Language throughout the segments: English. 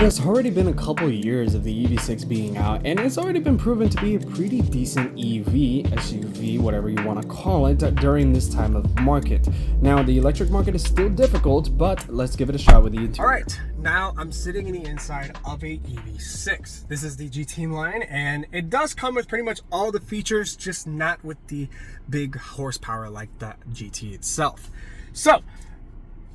it's already been a couple years of the EV6 being out, and it's already been proven to be a pretty decent EV, SUV, whatever you want to call it, during this time of market. Now, the electric market is still difficult, but let's give it a shot with the interior. Alright, now I'm sitting in the inside of a EV6. This is the GT line, and it does come with pretty much all the features, just not with the big horsepower like the GT itself. So,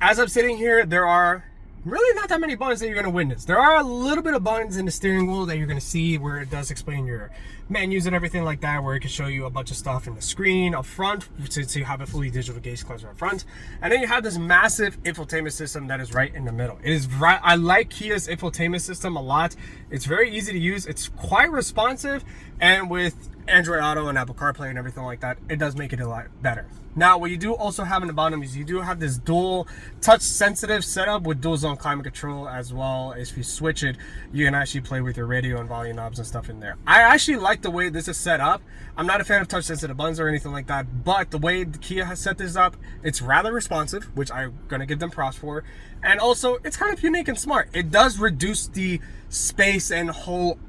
as I'm sitting here, there are really not that many buttons that you're going to witness. There are a little bit of buttons in the steering wheel that you're going to see where it does explain your menus and everything like that, where it can show you a bunch of stuff in the screen up front, since you have a fully digital gauge cluster up front. And then you have this massive infotainment system that is right in the middle. It is right. I like Kia's infotainment system a lot. It's very easy to use. It's quite responsive, and with Android Auto and Apple CarPlay and everything like that, it does make it a lot better. Now, what you do also have in the bottom is you do have this dual touch sensitive setup with dual zone climate control, as well as if you switch it, you can actually play with your radio and volume knobs and stuff in there. I actually like the way this is set up. I'm not a fan of touch sensitive buttons or anything like that, but the way Kia has set this up, it's rather responsive, which I'm gonna give them props for. And also, it's kind of unique and smart. It does reduce the space and whole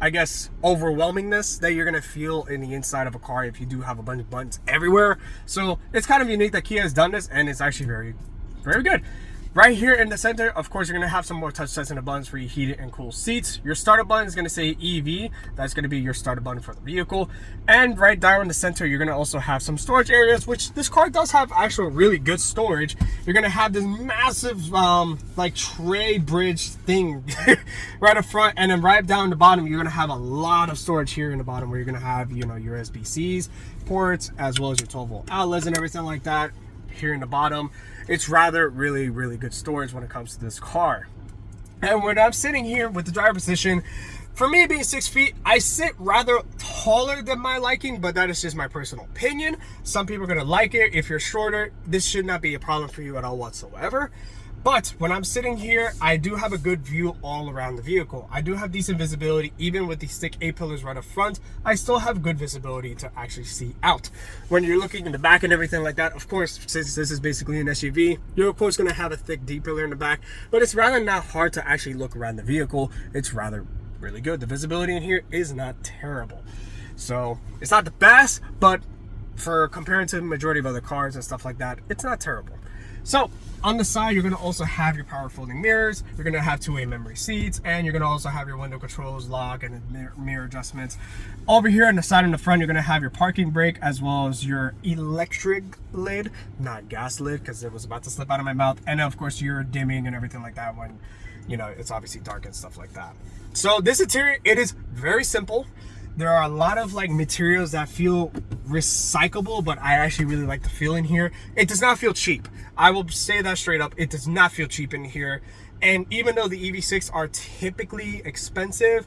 I guess overwhelmingness that you're gonna feel in the inside of a car if you do have a bunch of buttons everywhere. So it's kind of unique that Kia has done this, and it's actually very, very good. Right here in the center, of course, you're gonna have some more touch sensitive buttons for your heated and cool seats. Your startup button is gonna say EV. That's gonna be your startup button for the vehicle. And right down in the center, you're gonna also have some storage areas, which this car does have actual really good storage. You're gonna have this massive like tray bridge thing right up front, and then right down the bottom, you're gonna have a lot of storage here in the bottom, where you're gonna have, you know, your USB-C's ports, as well as your 12-volt outlets and everything like that. Here in the bottom, it's rather really good storage when it comes to this car. And when I'm sitting here with the driver position, for me being 6 feet, I sit rather taller than my liking, but that is just my personal opinion. Some people are gonna like it. If you're shorter, this should not be a problem for you at all whatsoever. But when I'm sitting here, I do have a good view all around the vehicle. I do have decent visibility. Even with these thick A-pillars right up front, I still have good visibility to actually see out. When you're looking in the back and everything like that, of course, since this is basically an SUV, you're of course gonna have a thick D-pillar in the back, but it's rather not hard to actually look around the vehicle. It's rather really good. The visibility in here is not terrible. So it's not the best, but for comparing to the majority of other cars and stuff like that, it's not terrible. So on the side, you're going to also have your power folding mirrors. You're going to have two-way memory seats, and you're going to also have your window controls, lock, and mirror adjustments. Over here on the side and the front, you're going to have your parking brake, as well as your electric lid, not gas lid, because it was about to slip out of my mouth. And of course, your dimming and everything like that when, you know, it's obviously dark and stuff like that. So this interior, it is very simple. There are a lot of like materials that feel recyclable, but I actually really like the feeling here. It does not feel cheap. I will say that straight up. It does not feel cheap in here. And even though the EV6 are typically expensive,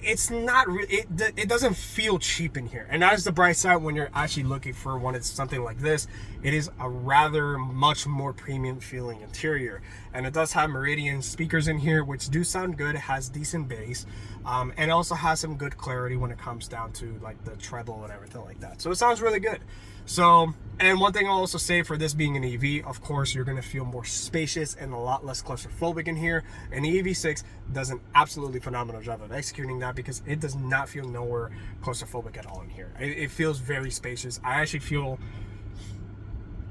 it's not really, it doesn't feel cheap in here. And that is the bright side when you're actually looking for something like this. It is a rather much more premium feeling interior. And it does have Meridian speakers in here, which do sound good. It has decent bass. And also has some good clarity when it comes down to like the treble and everything like that. So it sounds really good. So, and one thing I'll also say for this being an EV, of course, you're going to feel more spacious and a lot less claustrophobic in here. And the EV6 does an absolutely phenomenal job of executing that, because it does not feel nowhere claustrophobic at all in here. It feels very spacious. I actually feel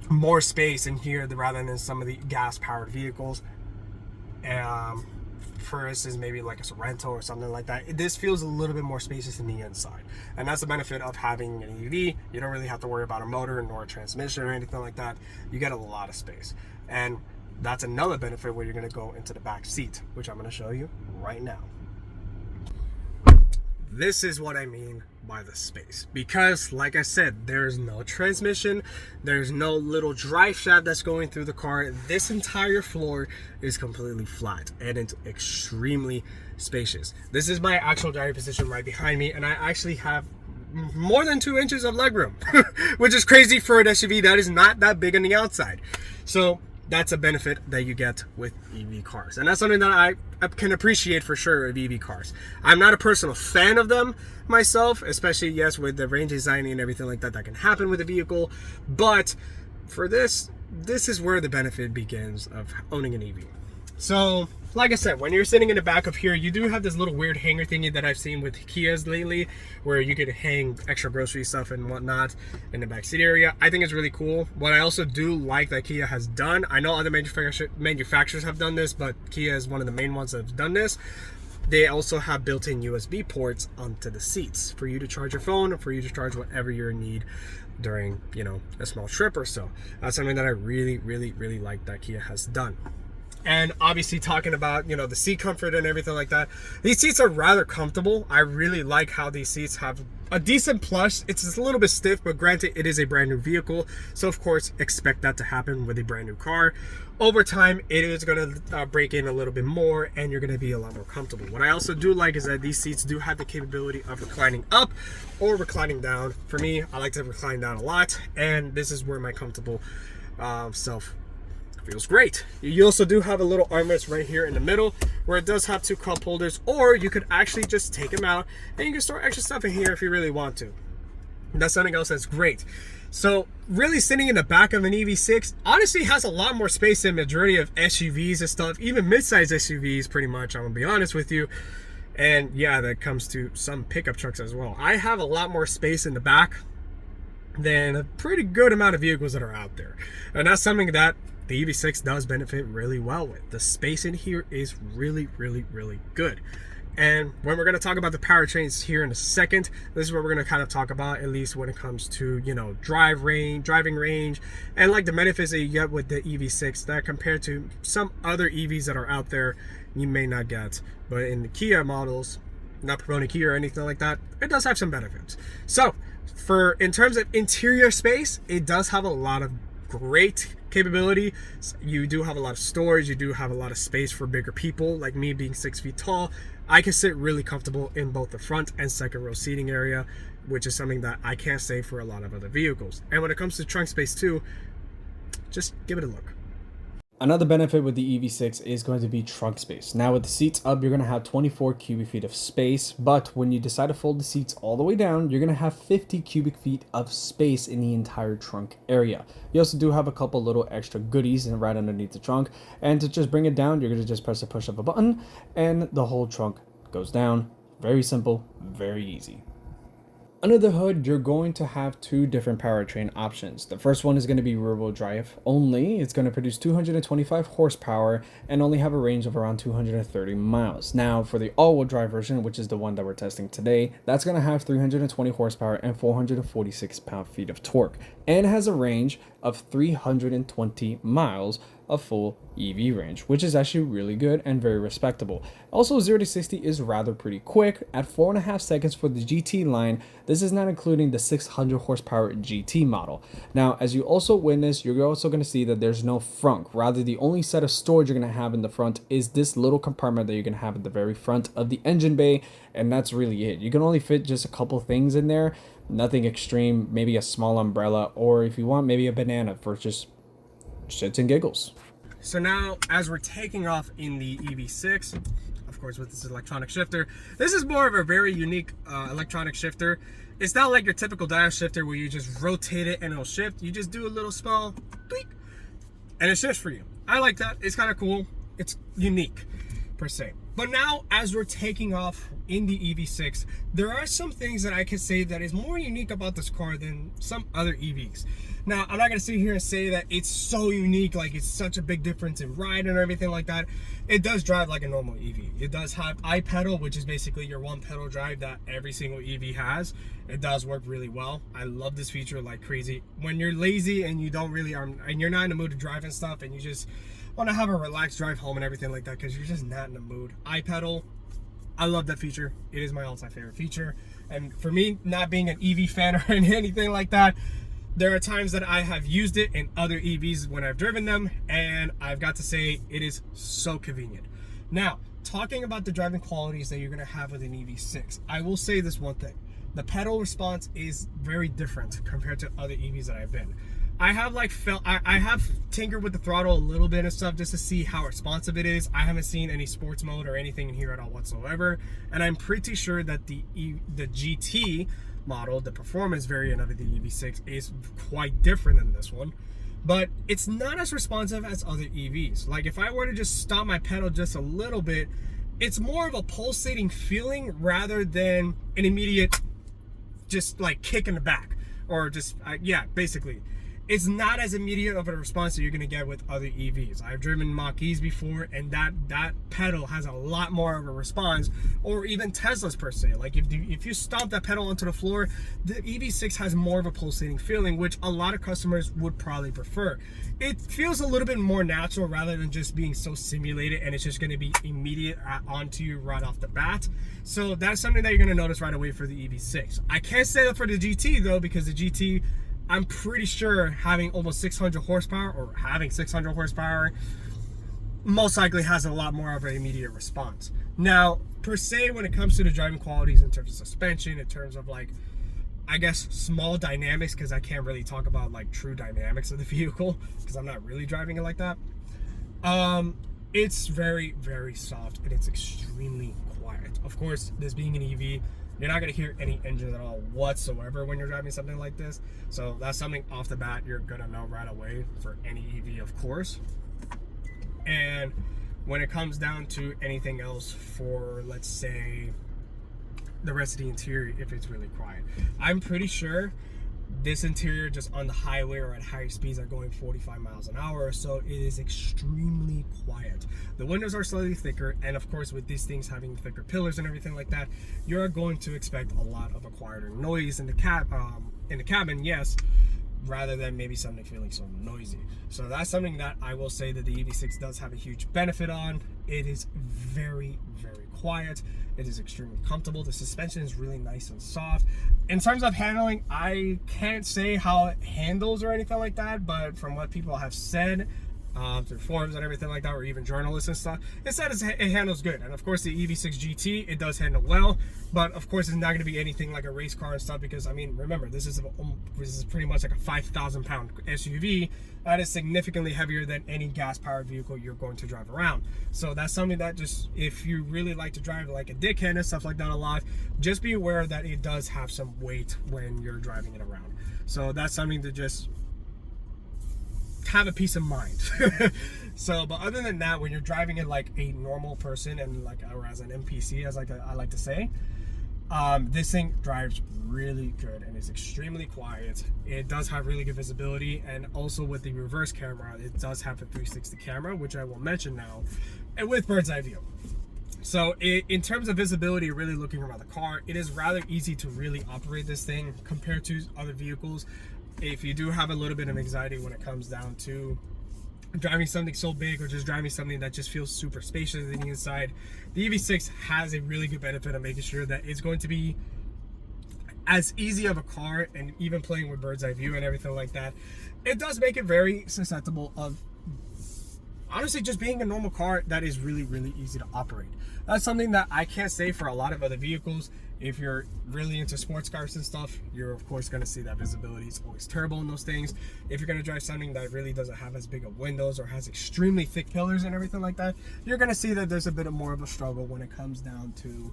more space in here rather than some of the gas-powered vehicles. For instance, maybe like a Sorento or something like that. This feels a little bit more spacious in the inside, and that's the benefit of having an EV. You don't really have to worry about a motor nor a transmission or anything like that. You get a lot of space, and that's another benefit where you're going to go into the back seat, which I'm going to show you right now. This is what I mean by the space, because like I said, there's no transmission, there's no little drive shaft that's going through the car. This entire floor is completely flat, and it's extremely spacious. This is my actual driving position right behind me, and I actually have more than 2 inches of legroom, which is crazy for an SUV that is not that big on the outside. So that's a benefit that you get with EV cars, and that's something that I can appreciate for sure of EV cars. I'm not a personal fan of them myself, especially, yes, with the range anxiety and everything like that can happen with a vehicle, but for this is where the benefit begins of owning an EV. So like I said, when you're sitting in the back of here, you do have this little weird hanger thingy that I've seen with Kias lately, where you could hang extra grocery stuff and whatnot in the back seat area. I think it's really cool. What I also do like that Kia has done, I know other manufacturers have done this, but Kia is one of the main ones that have done this. They also have built-in USB ports onto the seats for you to charge your phone or for you to charge whatever you need during, you know, a small trip or so. That's something that I really like that Kia has done. And obviously talking about, you know, the seat comfort and everything like that, these seats are rather comfortable. I really like how these seats have a decent plush. It's just a little bit stiff, but granted, it is a brand new vehicle, so of course expect that to happen with a brand new car. Over time, it is going to break in a little bit more, and you're going to be a lot more comfortable. What I also do like is that these seats do have the capability of reclining up or reclining down. For me, I like to recline down a lot, and this is where my comfortable self feels great. You also do have a little armrest right here in the middle where it does have two cup holders, or you could actually just take them out and you can store extra stuff in here if you really want to. That's something else that's great. So really sitting in the back of an EV6 honestly has a lot more space than majority of SUVs and stuff, even mid-size SUVs pretty much, I'm gonna be honest with you. And yeah, that comes to some pickup trucks as well. I have a lot more space in the back than a pretty good amount of vehicles that are out there. And that's something that the EV6 does benefit really well with. The space in here is really good. And when we're going to talk about the powertrains here in a second, this is what we're going to kind of talk about, at least when it comes to, you know, driving range, and like the benefits that you get with the EV6 that compared to some other EVs that are out there, you may not get. But in the Kia models, not promoting Kia or anything like that, it does have some benefits. So in terms of interior space, it does have a lot of great capability. You do have a lot of storage, you do have a lot of space for bigger people. Like me being 6 feet tall, I can sit really comfortable in both the front and second row seating area, which is something that I can't say for a lot of other vehicles. And when it comes to trunk space too, just give it a look. Another benefit with the EV6 is going to be trunk space. Now with the seats up, you're going to have 24 cubic feet of space, but when you decide to fold the seats all the way down, you're going to have 50 cubic feet of space in the entire trunk area. You also do have a couple little extra goodies right underneath the trunk, and to just bring it down, you're going to just press the push of a button and the whole trunk goes down. Very simple, very easy. Under the hood, you're going to have two different powertrain options. The first one is going to be rear-wheel drive only. It's going to produce 225 horsepower and only have a range of around 230 miles. Now, for the all-wheel drive version, which is the one that we're testing today, that's going to have 320 horsepower and 446 pound-feet of torque, and has a range of 320 miles of full EV range, which is actually really good and very respectable. Also, 0 to 60 is rather pretty quick at 4.5 seconds for the GT line. This is not including the 600 horsepower GT model. Now, as you also witness, you're also going to see that there's no frunk. Rather, the only set of storage you're going to have in the front is this little compartment that you're going to have at the very front of the engine bay, and that's really it. You can only fit just a couple things in there, nothing extreme, maybe a small umbrella, or if you want, maybe a banana for just shits and giggles. So now, as we're taking off in the EV6, of course with this electronic shifter, this is more of a very unique electronic shifter. It's not like your typical dash shifter where you just rotate it and it'll shift. You just do a little small tweak and it shifts for you. I like that. It's kind of cool. It's unique per se. But now, as we're taking off in the EV6, there are some things that I can say that is more unique about this car than some other EVs. Now, I'm not going to sit here and say that it's so unique, like it's such a big difference in ride and everything like that. It does drive like a normal EV. It does have iPedal, which is basically your one pedal drive that every single EV has. It does work really well. I love this feature like crazy. When you're lazy and you don't really and you're not in the mood to drive and stuff, and you just want to have a relaxed drive home and everything like that because you're just not in the mood. iPedal, I love that feature. It is my all-time favorite feature. And for me, not being an EV fan or anything like that, there are times that I have used it in other EVs when I've driven them, and I've got to say it is so convenient. Now, talking about the driving qualities that you're going to have with an EV6, I will say this one thing. The pedal response is very different compared to other EVs that I've been. I have tinkered with the throttle a little bit and stuff just to see how responsive it is. I haven't seen any sports mode or anything in here at all whatsoever, and I'm pretty sure that the GT model, the performance variant of the EV6, is quite different than this one. but it's not as responsive as other EVs. Like if I were to just stop my pedal just a little bit, it's more of a pulsating feeling rather than an immediate just like kick in the back, or just yeah, basically it's not as immediate of a response that you're going to get with other EVs. I've driven Mach-E's before, and that pedal has a lot more of a response, or even Teslas per se. Like if you stomp that pedal onto the floor, the EV6 has more of a pulsating feeling, which a lot of customers would probably prefer. It feels a little bit more natural rather than just being so simulated, and it's just going to be immediate onto you right off the bat. So that's something that you're going to notice right away for the EV6. I can't say that for the GT though, because the GT, I'm pretty sure having almost 600 horsepower, or having 600 horsepower, most likely has a lot more of an immediate response. Now, per se, when it comes to the driving qualities in terms of suspension, in terms of like, I guess, small dynamics, because I can't really talk about like true dynamics of the vehicle, because I'm not really driving it like that. It's very, very soft, and it's extremely quiet. Of course, this being an EV, you're not going to hear any engine at all whatsoever when you're driving something like this. So that's something off the bat you're going to know right away for any EV, of course. And when it comes down to anything else for, let's say, the rest of the interior, if it's really quiet, I'm pretty sure this interior just on the highway or at higher speeds are going 45 miles an hour, so it is extremely quiet. The windows are slightly thicker, and of course with these things having thicker pillars and everything like that, you're going to expect a lot of a quieter noise in the cabin, yes, rather than maybe something feeling so noisy. So that's something that I will say that the EV6 does have a huge benefit on. It is very, very quiet. It is extremely comfortable. The suspension is really nice and soft. In terms of handling, I can't say how it handles or anything like that, but from what people have said through forums and everything like that, or even journalists and stuff, it said it handles good. And of course the EV6 GT, it does handle well, but of course it's not going to be anything like a race car and stuff, because I mean, remember, this is pretty much like a 5,000 pound SUV that is significantly heavier than any gas powered vehicle you're going to drive around. So that's something that, just if you really like to drive like a dickhead and stuff like that a lot, just be aware that it does have some weight when you're driving it around. So that's something to just have a peace of mind. So, but other than that, when you're driving it like a normal person, and like, or as an NPC, as I like to say, this thing drives really good and is extremely quiet. It does have really good visibility, and also with the reverse camera, it does have a 360 camera, which I will mention now, and with bird's eye view. So in terms of visibility, really looking around the car, it is rather easy to really operate this thing compared to other vehicles. If you do have a little bit of anxiety when it comes down to driving something so big, or just driving something that just feels super spacious in the inside, the EV6 has a really good benefit of making sure that it's going to be as easy of a car, and even playing with bird's eye view and everything like that, it does make it very susceptible of honestly just being a normal car that is really, really easy to operate. That's something that I can't say for a lot of other vehicles. If you're really into sports cars and stuff, you're of course going to see that visibility is always terrible in those things. If you're going to drive something that really doesn't have as big of windows, or has extremely thick pillars and everything like that, you're going to see that there's a bit more of a struggle when it comes down to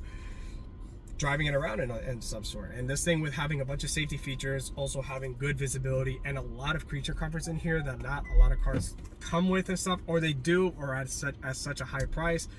driving it around in some sort. And this thing, with having a bunch of safety features, also having good visibility, and a lot of creature comforts in here that not a lot of cars come with and stuff, or they do, or at such a high price,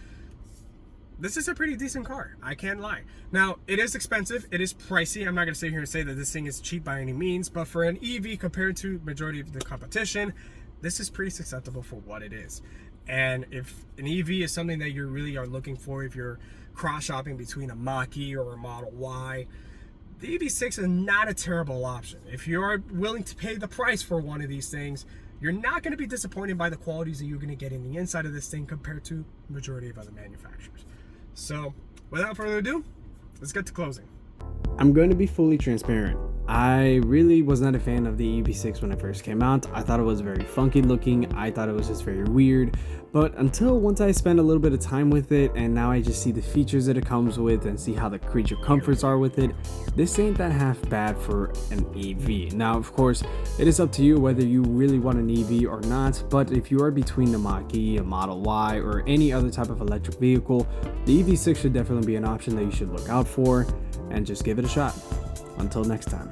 this is a pretty decent car. I can't lie. Now, it is expensive. It is pricey. I'm not going to sit here and say that this thing is cheap by any means, but for an EV compared to majority of the competition, this is pretty acceptable for what it is. And if an EV is something that you really are looking for, if you're cross-shopping between a Mach-E or a Model Y, the EV6 is not a terrible option. If you are willing to pay the price for one of these things, you're not going to be disappointed by the qualities that you're going to get in the inside of this thing compared to majority of other manufacturers. So, without further ado, let's get to closing. I'm going to be fully transparent. I really was not a fan of the EV6 when it first came out. I thought it was very funky looking. I thought it was just very weird. But until once I spent a little bit of time with it, and now I just see the features that it comes with and see how the creature comforts are with it, this ain't that half bad for an EV. Now, of course, it is up to you whether you really want an EV or not, but if you are between the Mach-E, a Model Y, or any other type of electric vehicle, the EV6 should definitely be an option that you should look out for, and just give it a shot. Until next time.